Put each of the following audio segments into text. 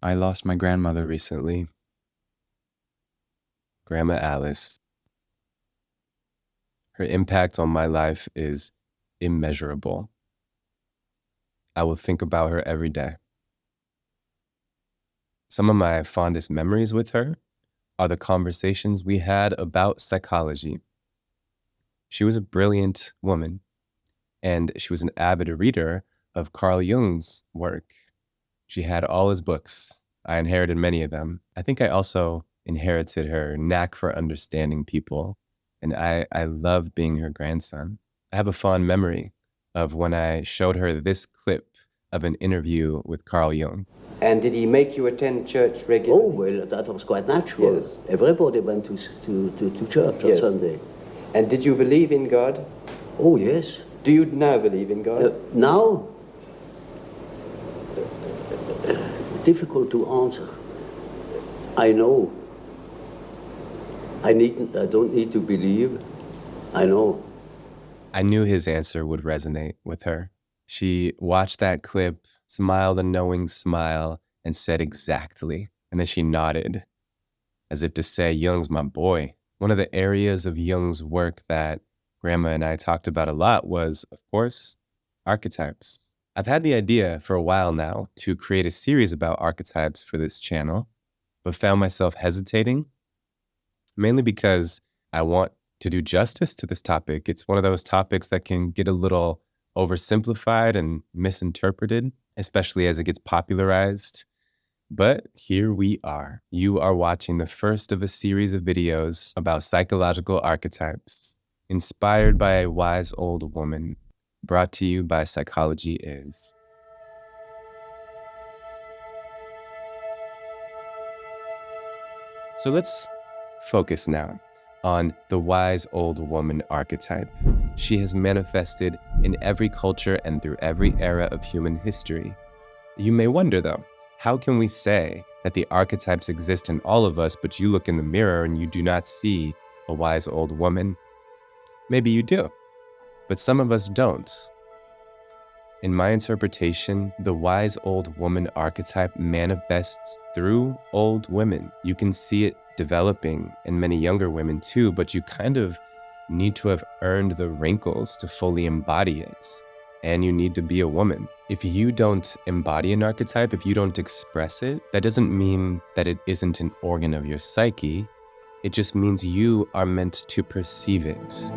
I lost my grandmother recently. Grandma Alice. Her impact on my life is immeasurable. I will think about her every day. Some of my fondest memories with her are the conversations we had about psychology. She was a brilliant woman, and she was an avid reader of Carl Jung's work. She had all his books. I inherited many of them. I think I also inherited her knack for understanding people, and I love being her grandson. I have a fond memory of when I showed her this clip of an interview with Carl Jung. And did he make you attend church regularly? Oh, well, that was quite natural. Yes. Everybody went to church Yes. on Sunday. And did you believe in God? Oh, yes. Do you now believe in God? Now? Difficult to answer. I know. I don't need to believe. I know. I knew his answer would resonate with her. She watched that clip, smiled a knowing smile, and said exactly. And then she nodded, as if to say, Jung's my boy. One of the areas of Jung's work that Grandma and I talked about a lot was, of course, archetypes. I've had the idea for a while now to create a series about archetypes for this channel, but found myself hesitating, mainly because I want to do justice to this topic. It's one of those topics that can get a little oversimplified and misinterpreted, especially as it gets popularized. But here we are. You are watching the first of a series of videos about psychological archetypes, inspired by a wise old woman, brought to you by Psychology Is. So let's focus now on the wise old woman archetype. She has manifested in every culture and through every era of human history. You may wonder, though, how can we say that the archetypes exist in all of us, but you look in the mirror and you do not see a wise old woman? Maybe you do, but some of us don't. In my interpretation, the wise old woman archetype manifests through old women. You can see it developing in many younger women too, but you kind of need to have earned the wrinkles to fully embody it. And you need to be a woman. If you don't embody an archetype, if you don't express it, that doesn't mean that it isn't an organ of your psyche. It just means you are meant to perceive it.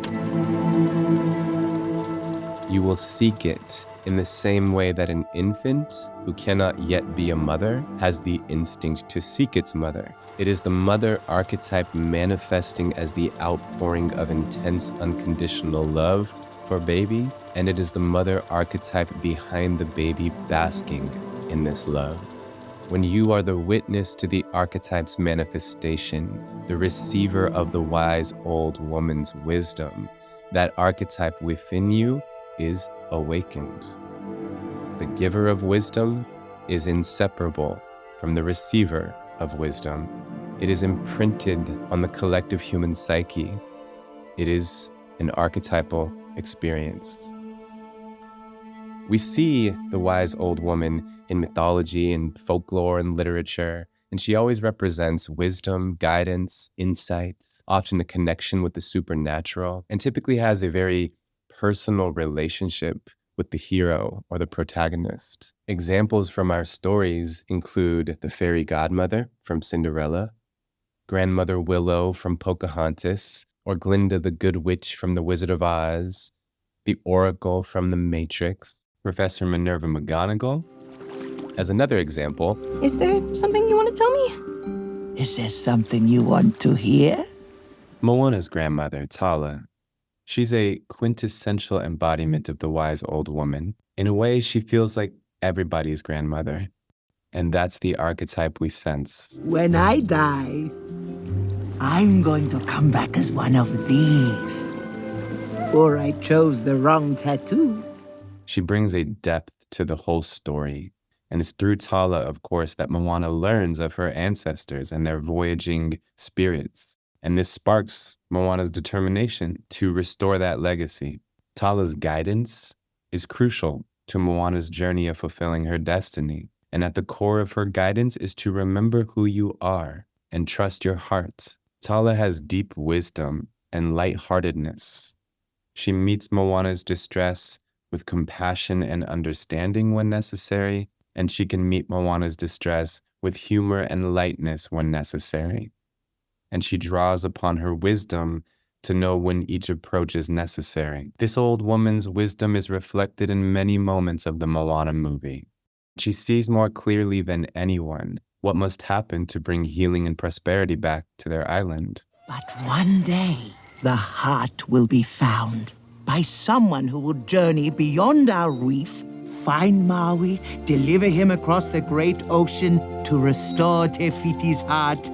You will seek it in the same way that an infant who cannot yet be a mother has the instinct to seek its mother. It is the mother archetype manifesting as the outpouring of intense unconditional love for baby, and it is the mother archetype behind the baby basking in this love. When you are the witness to the archetype's manifestation, the receiver of the wise old woman's wisdom, that archetype within you is awakened. The giver of wisdom is inseparable from the receiver of wisdom. It is imprinted on the collective human psyche. It is an archetypal experience. We see the wise old woman in mythology and folklore and literature, and she always represents wisdom, guidance, insights, often a connection with the supernatural, and typically has a very personal relationship with the hero or the protagonist. Examples from our stories include the fairy godmother from Cinderella, Grandmother Willow from Pocahontas, or Glinda the Good Witch from The Wizard of Oz, the Oracle from The Matrix, Professor Minerva McGonagall. As another example, is there something you want to tell me? Is there something you want to hear? Moana's grandmother, Tala. She's a quintessential embodiment of the wise old woman. In a way, she feels like everybody's grandmother. And that's the archetype we sense. When I die, I'm going to come back as one of these. Or I chose the wrong tattoo. She brings a depth to the whole story. And it's through Tala, of course, that Moana learns of her ancestors and their voyaging spirits. And this sparks Moana's determination to restore that legacy. Tala's guidance is crucial to Moana's journey of fulfilling her destiny. And at the core of her guidance is to remember who you are and trust your heart. Tala has deep wisdom and lightheartedness. She meets Moana's distress with compassion and understanding when necessary, and she can meet Moana's distress with humor and lightness when necessary. And she draws upon her wisdom to know when each approach is necessary. This old woman's wisdom is reflected in many moments of the Moana movie. She sees more clearly than anyone what must happen to bring healing and prosperity back to their island. But one day, the heart will be found by someone who will journey beyond our reef, find Maui, deliver him across the great ocean to restore Te Fiti's heart.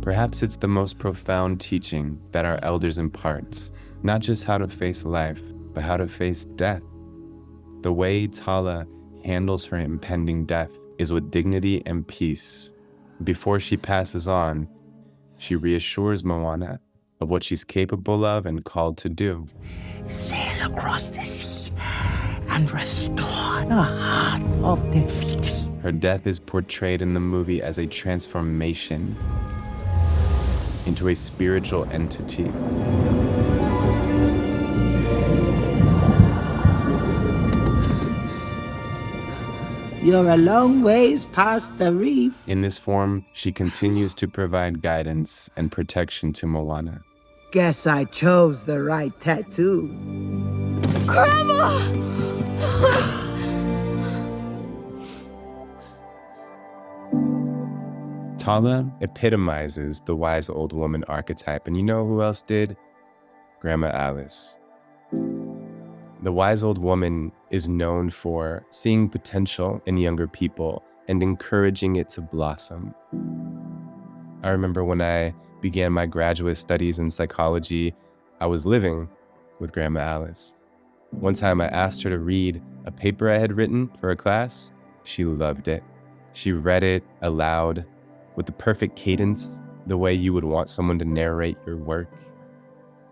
Perhaps it's the most profound teaching that our elders impart, not just how to face life, but how to face death. The way Tala handles her impending death is with dignity and peace. Before she passes on, she reassures Moana of what she's capable of and called to do. Sail across the sea and restore the heart of Te Fiti. Her death is portrayed in the movie as a transformation into a spiritual entity. You're a long ways past the reef. In this form, she continues to provide guidance and protection to Moana. Guess I chose the right tattoo. Grandma! Tala epitomizes the wise old woman archetype, and you know who else did? Grandma Alice. The wise old woman is known for seeing potential in younger people and encouraging it to blossom. I remember when I began my graduate studies in psychology, I was living with Grandma Alice. One time I asked her to read a paper I had written for a class. She loved it. She read it aloud with the perfect cadence, the way you would want someone to narrate your work.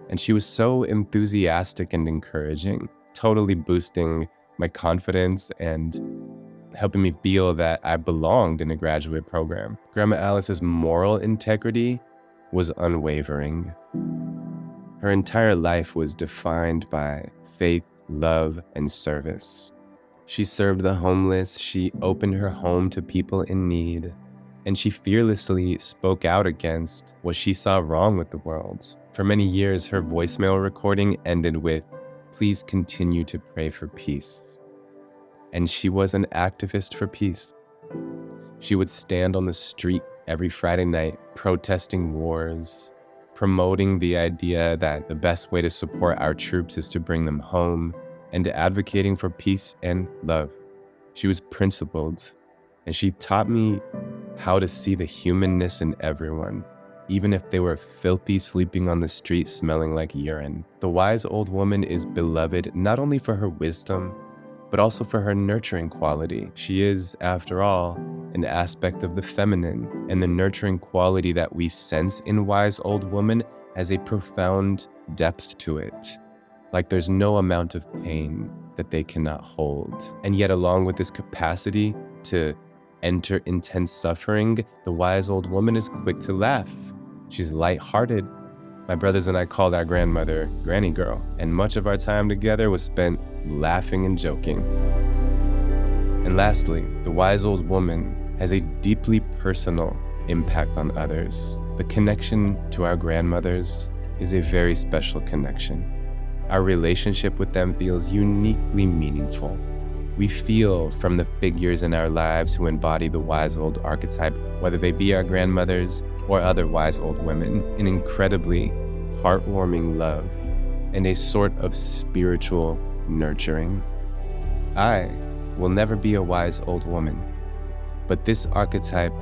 And she was so enthusiastic and encouraging, totally boosting my confidence and helping me feel that I belonged in a graduate program. Grandma Alice's moral integrity was unwavering. Her entire life was defined by faith, love, and service. She served the homeless, she opened her home to people in need, and she fearlessly spoke out against what she saw wrong with the world. For many years, her voicemail recording ended with, "Please continue to pray for peace." And she was an activist for peace. She would stand on the street every Friday night, protesting wars, promoting the idea that the best way to support our troops is to bring them home, and advocating for peace and love. She was principled, and she taught me how to see the humanness in everyone, even if they were filthy, sleeping on the street, smelling like urine. The wise old woman is beloved not only for her wisdom, but also for her nurturing quality. She is, after all, an aspect of the feminine, and the nurturing quality that we sense in wise old woman has a profound depth to it. Like there's no amount of pain that they cannot hold. And yet, along with this capacity to enter intense suffering, the wise old woman is quick to laugh. She's lighthearted. My brothers and I called our grandmother Granny Girl, and much of our time together was spent laughing and joking. And lastly, the wise old woman has a deeply personal impact on others. The connection to our grandmothers is a very special connection. Our relationship with them feels uniquely meaningful. We feel from the figures in our lives who embody the wise old archetype, whether they be our grandmothers or other wise old women, an incredibly heartwarming love and a sort of spiritual nurturing. I will never be a wise old woman, but this archetype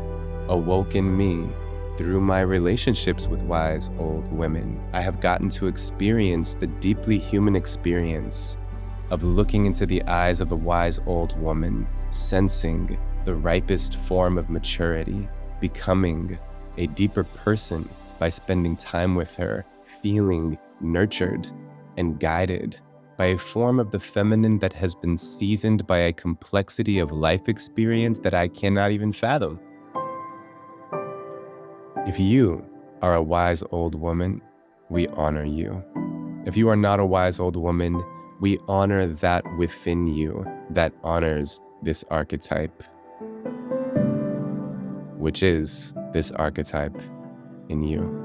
awoke in me through my relationships with wise old women. I have gotten to experience the deeply human experience of looking into the eyes of a wise old woman, sensing the ripest form of maturity, becoming a deeper person by spending time with her, feeling nurtured and guided by a form of the feminine that has been seasoned by a complexity of life experience that I cannot even fathom. If you are a wise old woman, we honor you. If you are not a wise old woman, we honor that within you that honors this archetype, which is this archetype in you.